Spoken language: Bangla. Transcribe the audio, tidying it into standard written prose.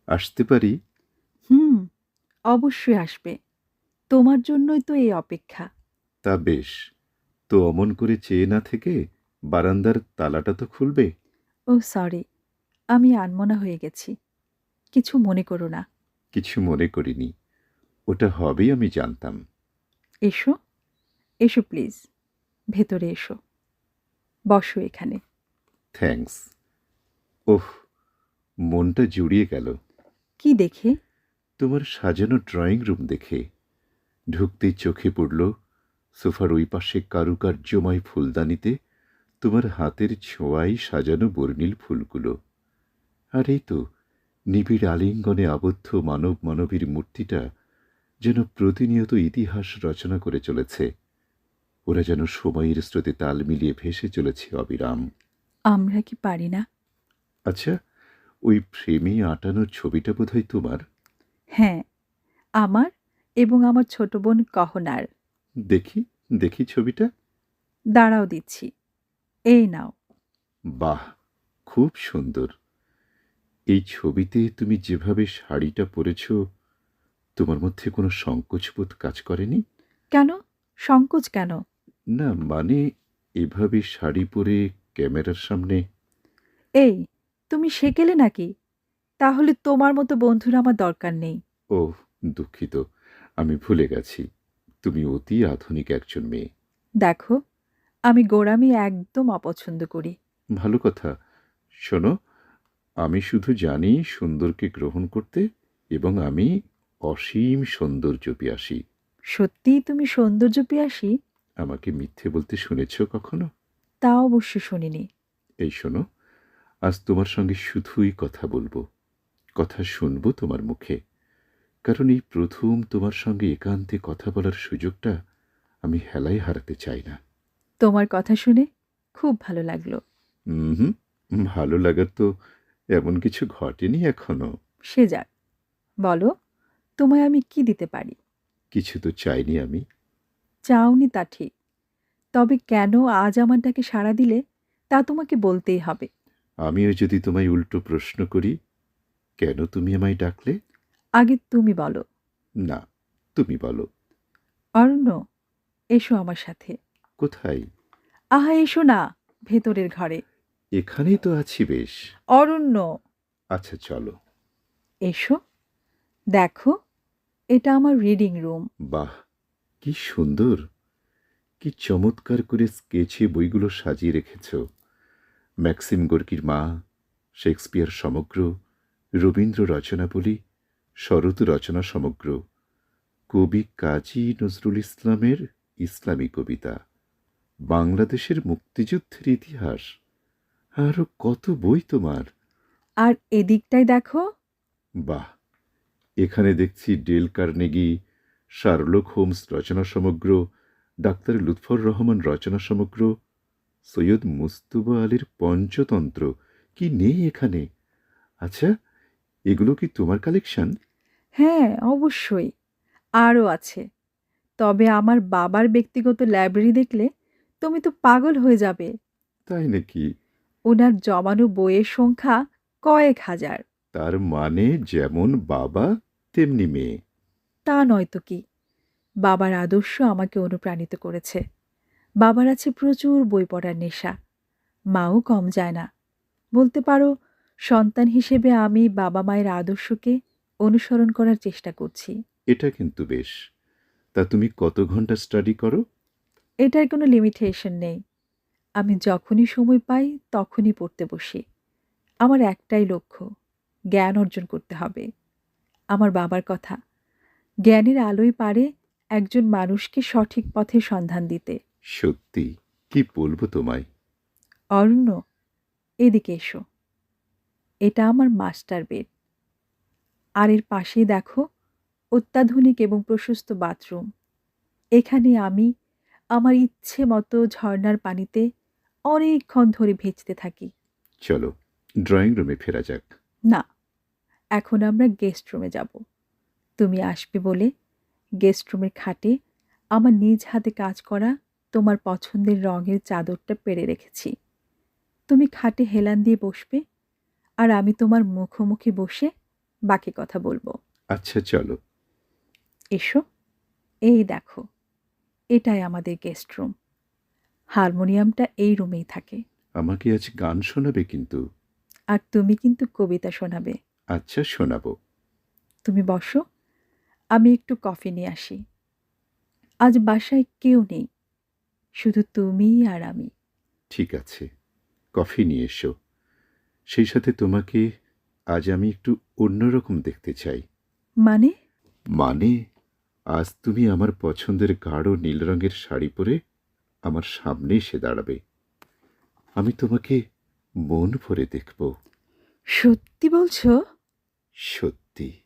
আসতে পারি? হুম, অবশ্যই আসবে। তোমার জন্যই তো এই অপেক্ষা। তা বেশ। তো অমন করে চেয়ে না থেকে বারান্দার তালাটা তো খুলবে। ওহ সরি, আমি আনমনা হয়ে গেছি। কিছু মনে করো না। কিছু মনে করিনি। ওটা হবেই আমি জানতাম। এসো, এসো প্লিজ। ভেতরে এসো। বসো এখানে। থ্যাঙ্কস। ওহ, মনটা জুড়িয়ে গেল কি দেখে? তোমার সাজানো ড্রয়িং রুম দেখে। ঢুকতেই চোখে পড়ল সোফার ওই পাশে কারুকার্যময় ফুলদানিতে তোমার হাতের ছোঁয়ায় সাজানো বর্ণিল ফুলগুলো। আর এই তো নিবিড় আলিঙ্গনে আবদ্ধ মানব মানবীর মূর্তিটা যেন প্রতিনিয়ত ইতিহাস রচনা করে চলেছে। ওরা যেন সময়ের স্রোতে তাল মিলিয়ে ভেসে চলেছে অবিরাম। আমরা কি পারি না? আচ্ছা, ওই ফ্রেমে আটানো ছবিটা বোধহয় তোমার? হ্যাঁ, আমার এবং আমার ছোট বোন কহনার। দেখি, দেখি ছবিটা। দাঁড়াও দিচ্ছি। এই নাও। বাহ, খুব সুন্দর। এই ছবিতে তুমি যেভাবে শাড়িটা পরেছ, তোমার মধ্যে কোনো সংকোচবোধ কাজ করেনি? কেন? সংকোচ কেন? না মানে, এভাবে শাড়ি পরে ক্যামেরার সামনে। এই, তুমি সেকেলে নাকি? তাহলে তোমার মতো বন্ধুর আমার দরকার নেই। ওহ, দুঃখিত। আমি ভুলে গেছি। তুমি অতি আধুনিক একজন মেয়ে। দেখো, আমি গোঁড়ামি একদম অপছন্দ করি। ভালো কথা। শোনো, আমি শুধু জানি সুন্দরকে গ্রহণ করতে, এবং আমি অসীম সৌন্দর্য পিয়াসী। সত্যিই তুমি সৌন্দর্য পিয়াসী? আমাকে মিথ্যে বলতে শুনেছ কখনো? তা অবশ্য শুনিনি। এই শোনো, আজ তোমার সঙ্গে শুধুই কথা বলবো, কথা শুনবো তোমার মুখে। কারণ এই প্রথম তোমার সঙ্গে একান্তে কথা বলার সুযোগটা আমি হেলায় হারাতে চাই না। তোমার কথা শুনে খুব ভালো লাগলো। হুম, ভালো লাগার তো এমন কিছু ঘটেনি এখনো। সে যাক, বলো, তোমায় আমি কি দিতে পারি? কিছু তো চাইনি আমি। চাওনি তা ঠিক, তবে কেন আজ আমার ডাকে সাড়া দিলে তা তোমাকে বলতেই হবে। আমিও যদি তোমায় উল্টো প্রশ্ন করি, কেন তুমি আমায় ডাকলে? আগে তুমি বলো। না, তুমি বলো। অরণ্য, এসো আমার সাথে। কোথায়? আহা এসো না, ভেতরের ঘরে। এখানেই তো আছি বেশ। অরণ্য, আচ্ছা চলো। এসো। দেখো, এটা আমার রিডিং রুম। বাহ, কি সুন্দর! কি চমৎকার করে স্কেচে বইগুলো সাজিয়ে রেখেছ। ম্যাক্সিম গোর্কির মা, শেক্সপিয়ার সমগ্র, রবীন্দ্র রচনাবলী, শরৎ রচনা সমগ্র, কবি কাজী নজরুল ইসলামের ইসলামী কবিতা, বাংলাদেশের মুক্তিযুদ্ধের ইতিহাস, আরো কত বই তোমার! আর এদিকটায় দেখো। বাহ, এখানে দেখছি ডেল কার্নেগি, শার্লক হোমস রচনা সমগ্র, ডাক্তার লুৎফর রহমান রচনা সমগ্র, সৈয়দ মুজতবা আলীর পঞ্চতন্ত্র। কি নেই এখানে! আচ্ছা, এগুলো কি তোমার কালেকশন? হ্যাঁ, অবশ্যই। আরও আছে। তবে আমার বাবার ব্যক্তিগত লাইব্রেরি দেখলে তুমি তো পাগল হয়ে যাবে। তাই নাকি? ওনার জমানো বইয়ের সংখ্যা কয়েক হাজার। তার মানে যেমন বাবা তেমনি মেয়ে। তা নয়তো কি! বাবার আদর্শ আমাকে অনুপ্রাণিত করেছে। বাবার আছে প্রচুর বই পড়ার নেশা। মাও কম যায় না। বলতে পারো, সন্তান হিসেবে আমি বাবা মায়ের আদর্শকে অনুসরণ করার চেষ্টা করছি। এটা কিন্তু বেশ। তা তুমি কত ঘন্টা স্টাডি করো? এটার কোনো লিমিটেশন নেই। আমি যখনই সময় পাই তখনই পড়তে বসি। আমার একটাই লক্ষ্য, জ্ঞান অর্জন করতে হবে। আমার বাবার কথা, জ্ঞানের আলোয় পারে একজন মানুষকে সঠিক পথের সন্ধান দিতে। সত্যি, কি বলবো তোমায়। অরণ্য, এদিকে এসো। এটা আমার মাস্টার বেড। আর এর পাশেই দেখো, অত্যাধুনিক এবং প্রশস্ত বাথরুম। এখানে আমি আমার ইচ্ছে মতো ঝর্ণার পানিতে অনেকক্ষণ ধরে ভেজতে থাকি। চলো, ড্রয়িং রুমে ফেরা যাক। না, এখন আমরা গেস্ট রুমে যাব। তুমি আসবে বলে গেস্ট রুমের খাটে আমার নিজ হাতে কাজ করা তোমার পছন্দের রঙের চাদরটা পেড়ে রেখেছি। তুমি খাটে হেলান দিয়ে বসবে, আর আমি তোমার মুখোমুখি বসে বাকি কথা বলবো। আচ্ছা চলো। এসো। এই দেখো, এটাই আমাদের গেস্ট রুম। হারমোনিয়ামটা এই রুমেই থাকে। আমাকে আজ গান শোনাবে কিন্তু। আর তুমি কিন্তু কবিতা শোনাবে। আচ্ছা শোনাবো। তুমি বসো, আমি একটু কফি নিয়ে আসি। আজ বাসায় কেউ নেই, শুধু তুমি আর আমি। ঠিক আছে, কফি নিয়ে এসো। সেই সাথে তোমাকে আজ আমি একটু অন্যরকম দেখতে চাই। মানে? মানে, আজ তুমি আমার পছন্দের গাঢ় নীল রঙের শাড়ি পরে আমার সামনে এসে দাঁড়াবে। আমি তোমাকে মন ভরে দেখব। সত্যি বলছো? সত্যি।